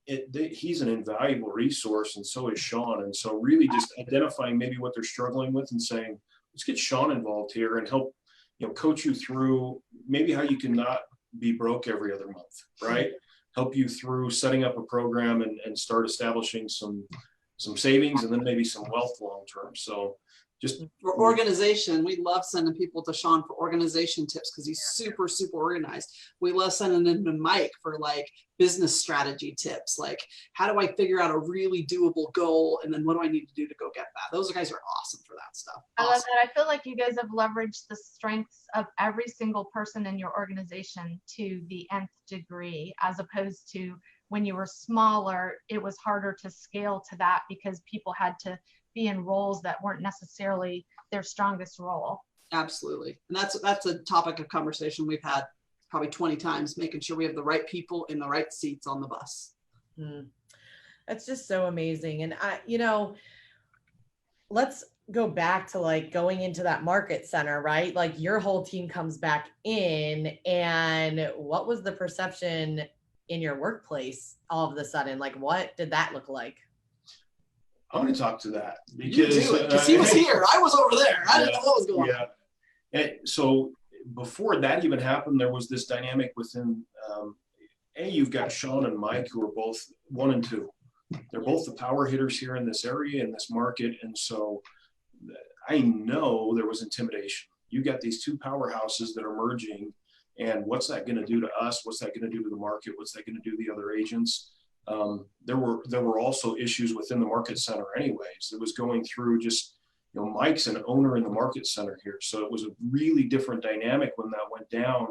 He's an invaluable resource, and so is Sean. And so really just identifying maybe what they're struggling with and saying, let's get Sean involved here and help, coach you through maybe how you can not be broke every other month, right? help you through setting up a program and start establishing some savings and then maybe some wealth long term. So just for organization, we love sending people to Sean for organization tips because he's super, super organized. We love sending them to Mike for like business strategy tips. Like, how do I figure out a really doable goal? And then what do I need to do to go get that? Those guys are awesome for that stuff. I love that. I feel like you guys have leveraged the strengths of every single person in your organization to the nth degree, as opposed to when you were smaller, it was harder to scale to that because people had to be in roles that weren't necessarily their strongest role. Absolutely. And that's a topic of conversation we've had probably 20 times, making sure we have the right people in the right seats on the bus. That's just so amazing. And let's go back to like going into that market center, right? Like your whole team comes back in, and what was the perception in your workplace all of a sudden? Like, what did that look like? I'm going to talk to that because he was here. I was over there. I didn't know what was going on. And so before that even happened, there was this dynamic within, you've got Sean and Mike, who are both 1 and 2. They're both the power hitters here in this area, in this market. And so I know there was intimidation. You got these 2 powerhouses that are merging, and what's that going to do to us? What's that going to do to the market? What's that going to do to the other agents? There were also issues within the market center anyways. It was going through just, Mike's an owner in the market center here. So it was a really different dynamic when that went down.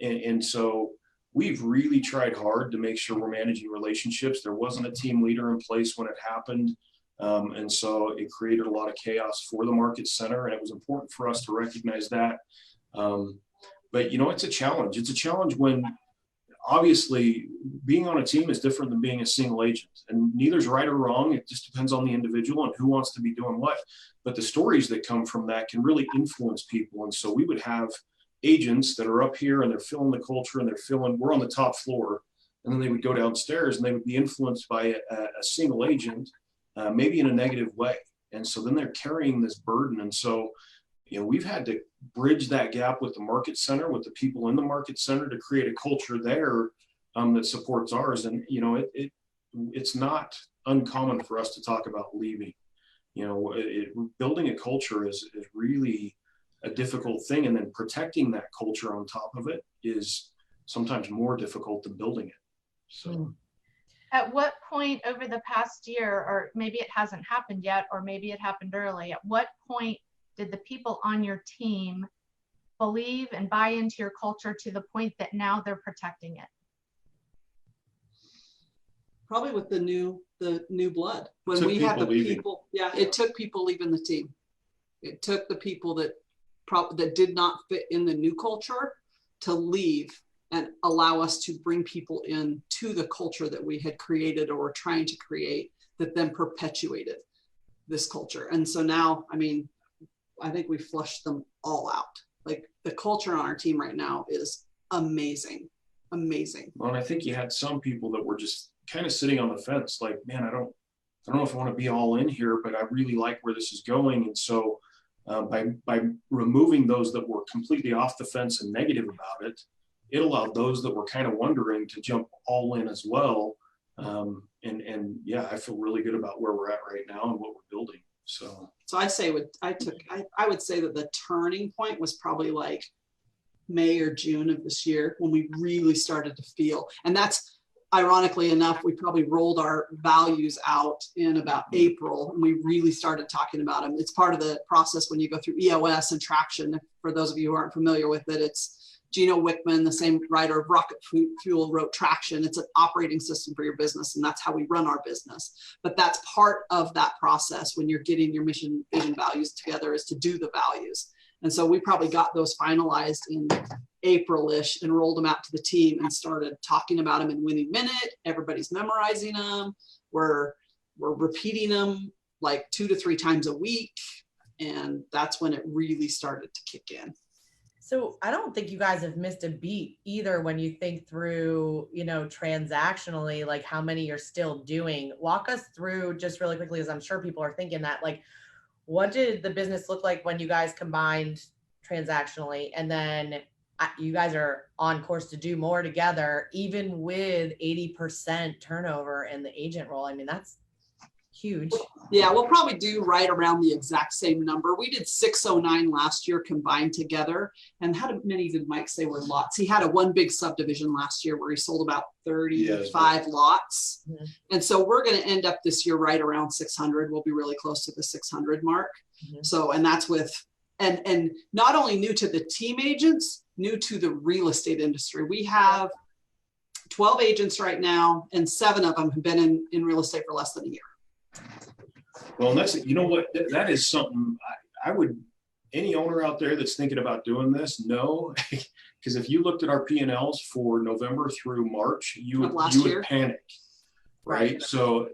And so we've really tried hard to make sure we're managing relationships. There wasn't a team leader in place when it happened. And so it created a lot of chaos for the market center. And it was important for us to recognize that. But, it's a challenge. It's a challenge when, obviously, being on a team is different than being a single agent, and neither's right or wrong. It just depends on the individual and who wants to be doing what. But the stories that come from that can really influence people. And so we would have agents that are up here and they're feeling the culture and we're on the top floor, and then they would go downstairs and they would be influenced by a single agent, maybe in a negative way. And so then they're carrying this burden. And so, we've had to bridge that gap with the market center, with the people in the market center, to create a culture there that supports ours. And, it's not uncommon for us to talk about leaving. Building a culture is really a difficult thing. And then protecting that culture on top of it is sometimes more difficult than building it. So. At what point over the past year, or maybe it hasn't happened yet, or maybe it happened early, at what point did the people on your team believe and buy into your culture to the point that now they're protecting it? Probably with the new blood. When we had the people, it took people leaving the team. It took the people that did not fit in the new culture to leave and allow us to bring people in to the culture that we had created or were trying to create, that then perpetuated this culture. And so now, I think we flushed them all out. Like, the culture on our team right now is amazing. Well, and I think you had some people that were just kind of sitting on the fence, like, man, I don't know if I want to be all in here, but I really like where this is going. And so by removing those that were completely off the fence and negative about it, it allowed those that were kind of wondering to jump all in as well. And I feel really good about where we're at right now and what we're building. So I would say that the turning point was probably like May or June of this year, when we really started to feel, and that's, ironically enough, we probably rolled our values out in about April, and we really started talking about them. It's part of the process when you go through EOS and Traction. For those of you who aren't familiar with it, it's Gino Wickman, the same writer of Rocket Fuel, wrote Traction. It's an operating system for your business, and that's how we run our business. But that's part of that process when you're getting your mission, vision, values together, is to do the values. And so we probably got those finalized in April-ish and rolled them out to the team and started talking about them in Winning Minute. Everybody's memorizing them. We're repeating them like 2 to 3 times a week. And that's when it really started to kick in. So I don't think you guys have missed a beat either when you think through, transactionally, like how many you're still doing. Walk us through just really quickly, as I'm sure people are thinking that, like, what did the business look like when you guys combined transactionally? And then you guys are on course to do more together, even with 80% turnover in the agent role. I mean, that's huge. Yeah, we'll probably do right around the exact same number. We did 609 last year combined together. And how many did Mike say were lots? He had a one big subdivision last year where he sold about 35 lots. Mhm. And so we're going to end up this year right around 600. We'll be really close to the 600 mark. Mhm. So, and that's with, and not only new to the team agents, new to the real estate industry. We have 12 agents right now, and 7 of them have been in real estate for less than a year. Well, and that's, you know what, that is something I would, any owner out there that's thinking about doing this, no, because if you looked at our P&Ls for November through March, you would panic, right? So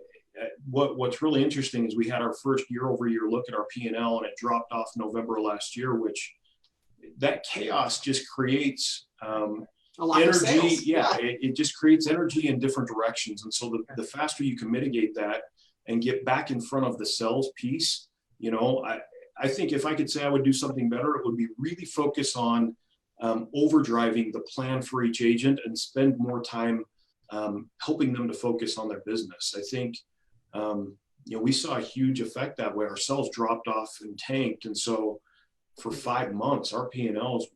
what's really interesting is we had our first year-over-year look at our P&L, and it dropped off November last year, which that chaos just creates a lot energy. of sales. Yeah, it just creates energy in different directions. And so the faster you can mitigate that and get back in front of the sales piece, you know, I think if I could say I would do something better, it would be really focus on overdriving the plan for each agent and spend more time helping them to focus on their business. I think, you know, we saw a huge effect that way. Our sales dropped off and tanked. And so for 5 months, our P&Ls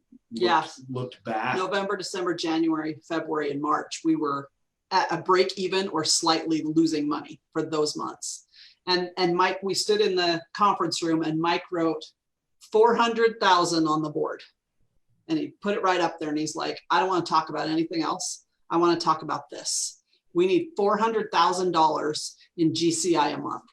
looked bad. November, December, January, February, and March, we were at a break even or slightly losing money for those months. And Mike, we stood in the conference room and Mike wrote 400,000 on the board. And he put it right up there and he's like, I don't want to talk about anything else. I want to talk about this. We need $400,000 in GCI a month.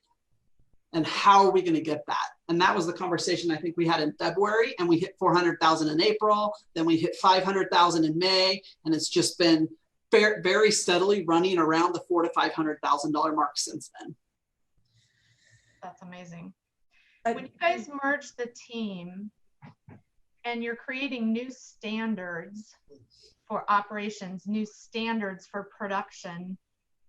And how are we going to get that? And that was the conversation I think we had in February, and we hit 400,000 in April. Then we hit 500,000 in May. And it's just been very steadily running around the $400,000 to $500,000 mark since then. That's amazing. When you guys merge the team and you're creating new standards for operations, new standards for production,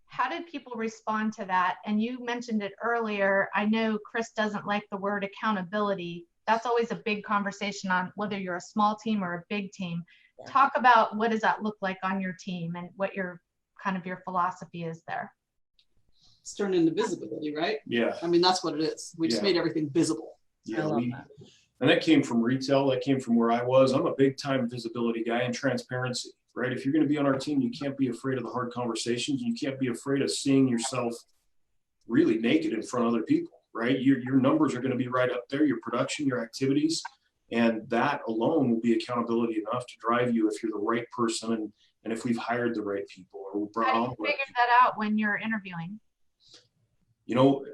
how did people respond to that? And you mentioned it earlier. I know Chris doesn't like the word accountability. That's always a big conversation on whether you're a small team or a big team. Talk about what does that look like on your team and what your kind of your philosophy is there. It's turned into visibility, right? Yeah. I mean, that's what it is. We just made everything visible. Yeah, and that came from retail. That came from where I was. I'm a big time visibility guy and transparency, right? If you're going to be on our team, you can't be afraid of the hard conversations. You can't be afraid of seeing yourself really naked in front of other people, right? Your numbers are going to be right up there, your production, your activities. And that alone will be accountability enough to drive you if you're the right person and if we've hired the right people or brought on. How do you figure that out when you're interviewing? You know,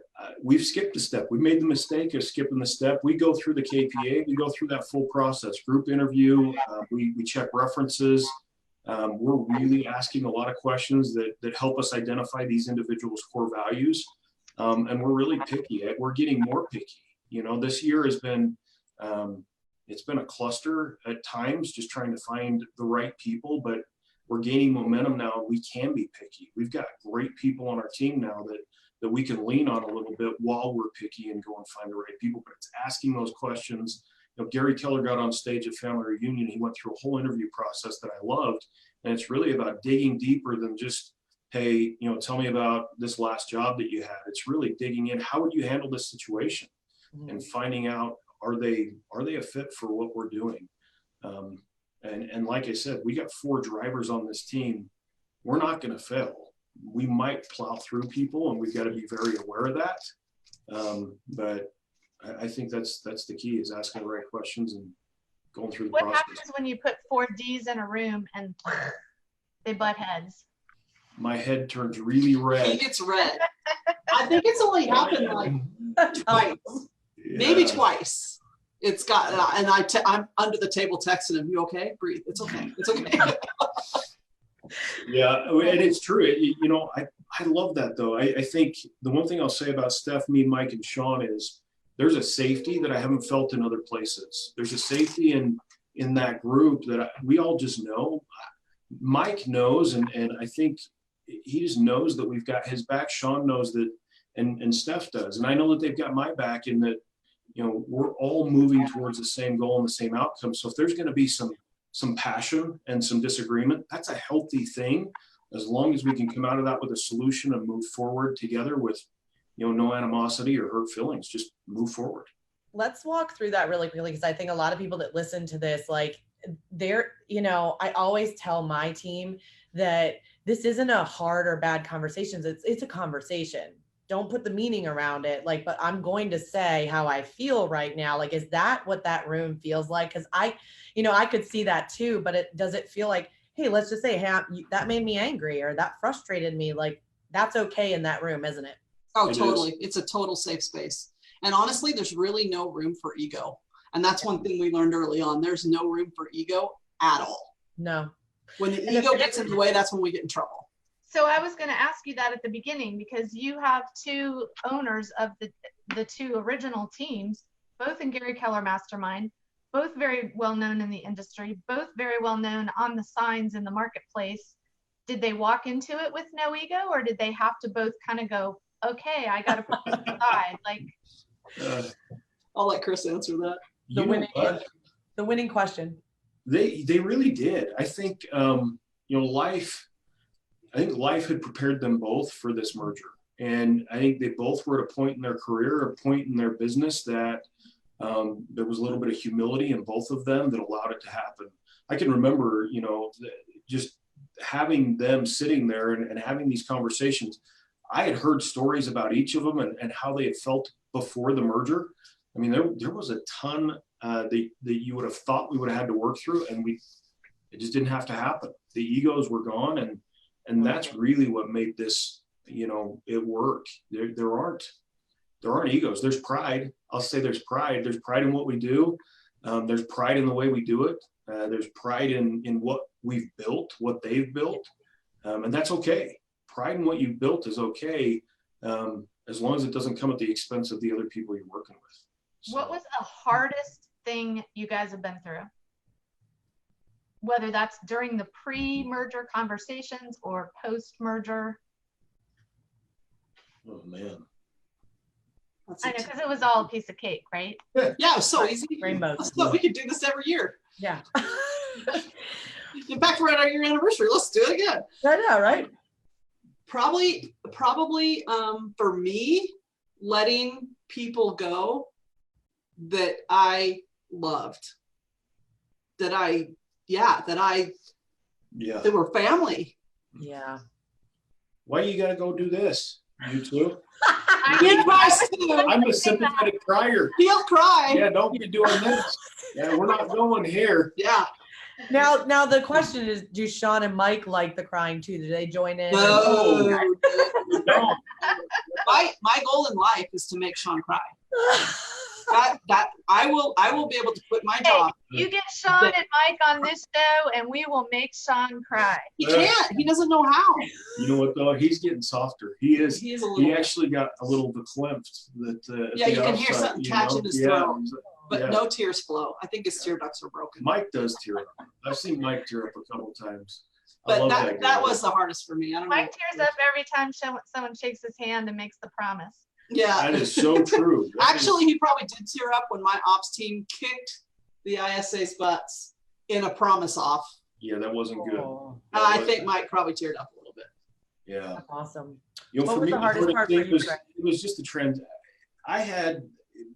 we've skipped a step. We made the mistake of skipping the step. We go through the KPA. We go through that full process, group interview. We check references. We're really asking a lot of questions that help us identify these individuals' core values. And we're really picky. We're getting more picky. You know, this year has been, it's been a cluster at times, just trying to find the right people, but we're gaining momentum now. We can be picky. We've got great people on our team now that we can lean on a little bit while we're picky and go and find the right people. But it's asking those questions. You know, Gary Keller got on stage at Family Reunion. He went through a whole interview process that I loved. And it's really about digging deeper than just, hey, you know, tell me about this last job that you had. It's really digging in. How would you handle this situation? Mm-hmm. And finding out, are they a fit for what we're doing? And like I said, we got 4 drivers on this team. We're not going to fail. We might plow through people, and we've got to be very aware of that. But I think that's the key, is asking the right questions and going through the process. What happens when you put 4 Ds in a room and they butt heads? My head turns really red. He gets red. I think it's only happened like twice, maybe twice. It's got, and I'm under the table texting him. You okay? Breathe. It's okay. It's okay. Yeah, and it's true. You know, I love that though. I think the one thing I'll say about Steph, me, Mike, and Sean is there's a safety that I haven't felt in other places. There's a safety in that group that we all just know. Mike knows, and I think he just knows that we've got his back. Sean knows that, and Steph does. And I know that they've got my back in that, you know, we're all moving towards the same goal and the same outcome. So if there's going to be some some passion and some disagreement. That's a healthy thing, as long as we can come out of that with a solution and move forward together with, no animosity or hurt feelings. Just move forward. Let's walk through that really quickly, because I think a lot of people that listen to this, like, I always tell my team that this isn't a hard or bad conversation. It's a conversation. Don't put the meaning around it. Like, but I'm going to say how I feel right now. Like, is that what that room feels like? Because I could see that too, but does it feel like, hey, let's just say, hey, that made me angry or that frustrated me. Like, that's okay in that room, isn't it? Oh, totally. It's a total safe space. And honestly, there's really no room for ego. And that's one thing we learned early on. There's no room for ego at all. No. When the ego gets in the way, that's when we get in trouble. So I was going to ask you that at the beginning, because you have two owners of the two original teams, both in Gary Keller Mastermind, both very well known in the industry, both very well known on the signs in the marketplace. Did they walk into it with no ego, or did they have to both kind of go, okay, I got to put this aside? Like, I'll let Chris answer that. The winning question. They really did. I think life had prepared them both for this merger, and I think they both were at a point in their career, a point in their business that there was a little bit of humility in both of them that allowed it to happen. I can remember, just having them sitting there and having these conversations. I had heard stories about each of them and how they had felt before the merger. I mean, there was a ton that you would have thought we would have had to work through, and it just didn't have to happen. The egos were gone, and that's really what made this, it work. There aren't egos. There's pride. I'll say there's pride. There's pride in what we do. There's pride in the way we do it. There's pride in what we've built, what they've built, and that's okay. Pride in what you've built is okay, as long as it doesn't come at the expense of the other people you're working with. So. What was the hardest thing you guys have been through? Whether that's during the pre-merger conversations or post-merger. Oh man. I know, because it was all a piece of cake, right? Yeah, it was so easy. Rainbows. So we could do this every year. Yeah. In fact, we're at our year anniversary. Let's do it again. I know, right? Probably for me, letting people go that I loved, that were family. Yeah. Why you gotta go do this? You too? He cries too. I'm a sympathetic crier. He'll cry. Yeah, don't be doing this. Yeah, we're not going here. Yeah. Now the question is, do Sean and Mike like the crying too? Do they join in? No. No. My goal in life is to make Sean cry. That I will be able to quit my job. You get Sean and Mike on this show and we will make Sean cry. He can't. He doesn't know how. You know what though? He's getting softer. He is. He is a little. He actually got a little verklempt. That. Yeah, you can hear something catching his throat. But yeah. no tears flow. I think his tear ducts are broken. Mike does tear up. I've seen Mike tear up a couple of times. But that was the hardest for me. I don't know. Mike tears up every time someone shakes his hand and makes the promise. Yeah. That is so true. Actually, he probably did tear up when my ops team kicked the ISA's butts in a promise off. Yeah, that wasn't good. I think Mike probably teared up a little bit. Yeah. That's awesome. What was for me, the hardest part for you, Greg? it was just the trend.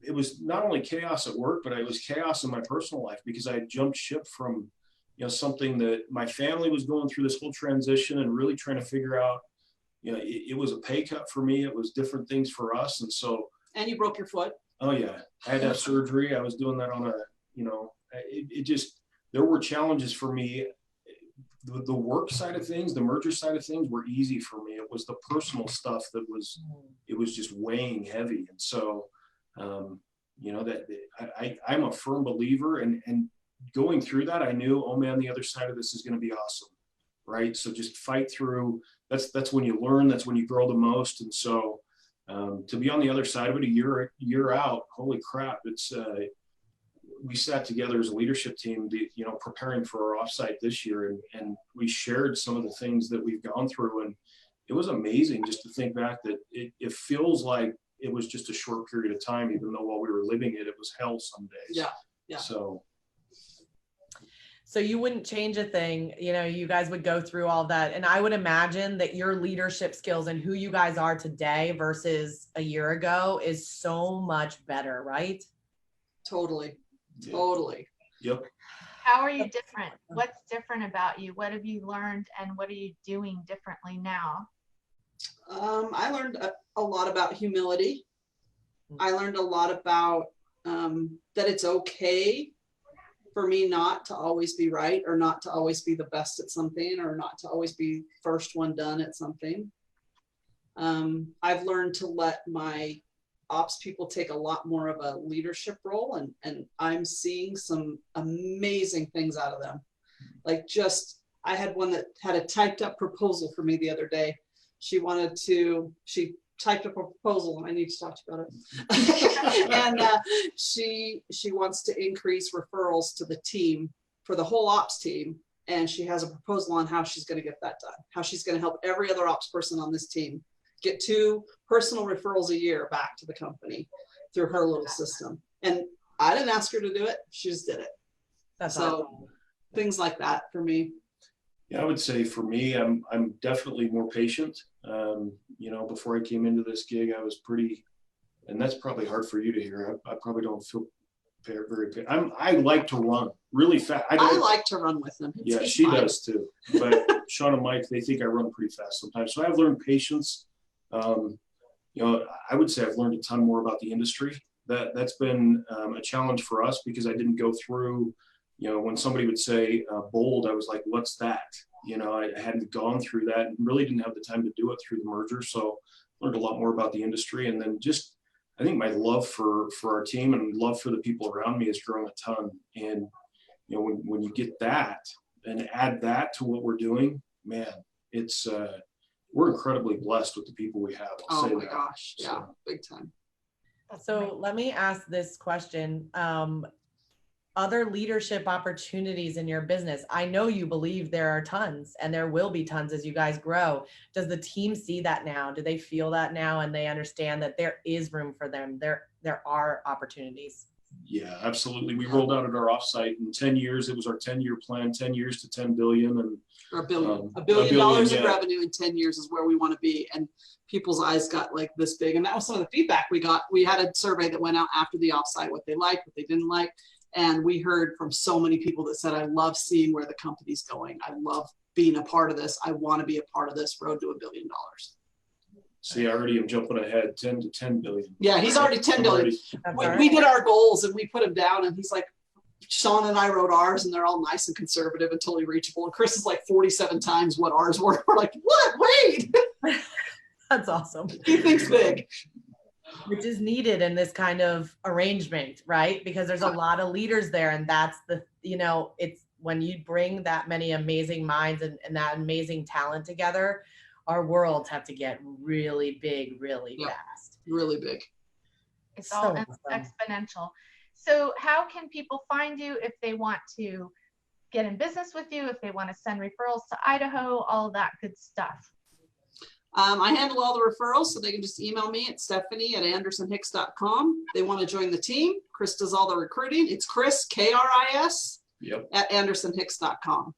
It was not only chaos at work, but it was chaos in my personal life because I had jumped ship from, something that my family was going through this whole transition and really trying to figure out, it was a pay cut for me. It was different things for us. And so. And you broke your foot. Oh yeah. I had to have surgery. I was doing that on there were challenges for me. The work side of things, the merger side of things were easy for me. It was the personal stuff that it was just weighing heavy. And so, I'm a firm believer and going through that, I knew, oh man, the other side of this is going to be awesome. Right. So just fight through. That's when you learn, that's when you grow the most. And so, to be on the other side of it a year out, holy crap. It's, we sat together as a leadership team, preparing for our offsite this year. And we shared some of the things that we've gone through. And it was amazing just to think back that it feels like it was just a short period of time, even though while we were living it, it was hell some days. Yeah. So So you wouldn't change a thing, you know, you guys would go through all of that. And I would imagine that your leadership skills and who you guys are today versus a year ago is so much better, right? Totally. Yeah. Totally. Yep. How are you different? What's different about you? What have you learned and what are you doing differently now? I learned a lot about humility. I learned a lot about that it's okay for me not to always be right, or not to always be the best at something, or not to always be first one done at something. I've learned to let my ops people take a lot more of a leadership role, and I'm seeing some amazing things out of them. Like, just, I had one that had a typed up proposal for me the other day. She typed up a proposal. I need to talk to you about it. And she wants to increase referrals to the team, for the whole ops team. And she has a proposal on how she's going to get that done, how she's going to help every other ops person on this team get 2 personal referrals a year back to the company through her little system. And I didn't ask her to do it. She just did it. That's so awesome. Things like that for me. Yeah, I would say for me, I'm definitely more patient. You know, before I came into this gig, I was pretty, and that's probably hard for you to hear. I probably don't feel very. I like to run really fast. I like to run with them. Yeah, she does too. But Sean and Mike, they think I run pretty fast sometimes. So I've learned patience. You know, I would say I've learned a ton more about the industry. That's been a challenge for us, because I didn't go through. You know, when somebody would say bold, I was like, what's that? You know, I hadn't gone through that and really didn't have the time to do it through the merger. So learned a lot more about the industry. And then just, I think my love for our team and love for the people around me has grown a ton. And, you know, when you get that and add that to what we're doing, man, it's, we're incredibly blessed with the people we have. I'll say my that. gosh. Yeah, So, big time. So let me ask this question. Other leadership opportunities in your business. I know you believe there are tons, and there will be tons as you guys grow. Does the team see that now? Do they feel that now, and they understand that there is room for them? There are opportunities. yeah, absolutely. We rolled out at our offsite in 10 years. It was our 10-year plan, 10 years to 10 billion. And Or $1 billion. $1 a billion billion, in yeah. revenue in 10 years is where we want to be. And people's eyes got like this big. And that was some of the feedback we got. We had a survey that went out after the offsite, what they liked, what they didn't like. And we heard from so many people that said, I love seeing where the company's going. I love being a part of this. I want to be a part of this road to $1 billion. See, I already am jumping ahead, 10 to 10 billion. Yeah, he's already 10 billion. We did our goals and we put him down, and he's like, Sean and I wrote ours, and they're all nice and conservative and totally reachable. And Chris is like 47 times what ours were. We're like, what? Wait. That's awesome. He thinks big. Which is needed in this kind of arrangement, right? Because there's a lot of leaders there, and that's the, you know, it's when you bring that many amazing minds and that amazing talent together, our worlds have to get really big, really fast. Really big. It's all awesome. exponential. So how can people find you if they want to get in business with you, if they want to send referrals to Idaho, all of that good stuff? I handle all the referrals, so they can just email me at Stephanie@andersonhicks.com. They want to join the team. Chris does all the recruiting. It's Chris, K-R-I-S, Yep. at andersonhicks.com.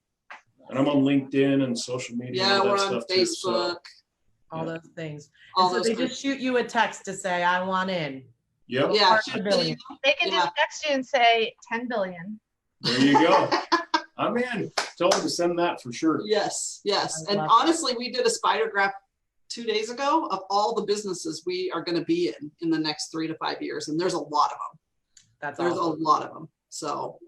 And I'm on LinkedIn and social media. Yeah, and all we're that on stuff too, so, Facebook. All those things. All And so those they groups. just shoot you a text to say, I want in. Yep. Yeah, Part shoot of me the an billion. email. They can Yeah. just text you and say 10 billion. There you go. I'm in. Tell them to send that for sure. Yes, yes. I And love honestly, we did a spider graph 2 days ago of all the businesses we are going to be in the next 3 to 5 years. And there's a lot of them. That's There's awesome. a lot of them. So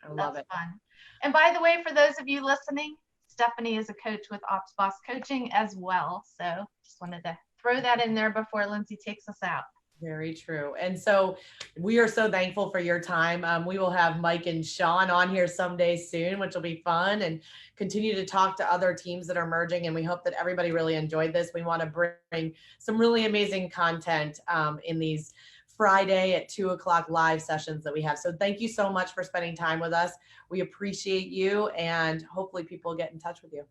I love That's it. fun. And by the way, for those of you listening, Stephanie is a coach with Ops Boss Coaching as well. So just wanted to throw that in there before Lindsay takes us out. Very true. And so we are so thankful for your time. We will have Mike and Sean on here someday soon, which will be fun, and continue to talk to other teams that are merging. And we hope that everybody really enjoyed this. We want to bring some really amazing content in these Friday at 2:00 live sessions that we have. So thank you so much for spending time with us. We appreciate you, and hopefully people get in touch with you.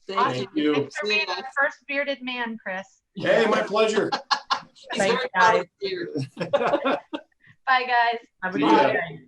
thank you. Thanks for See you being guys. our first bearded man, Chris. Hey, my pleasure. He's Thanks, very proud guys. of you. Bye, guys. Have a See good ya. day.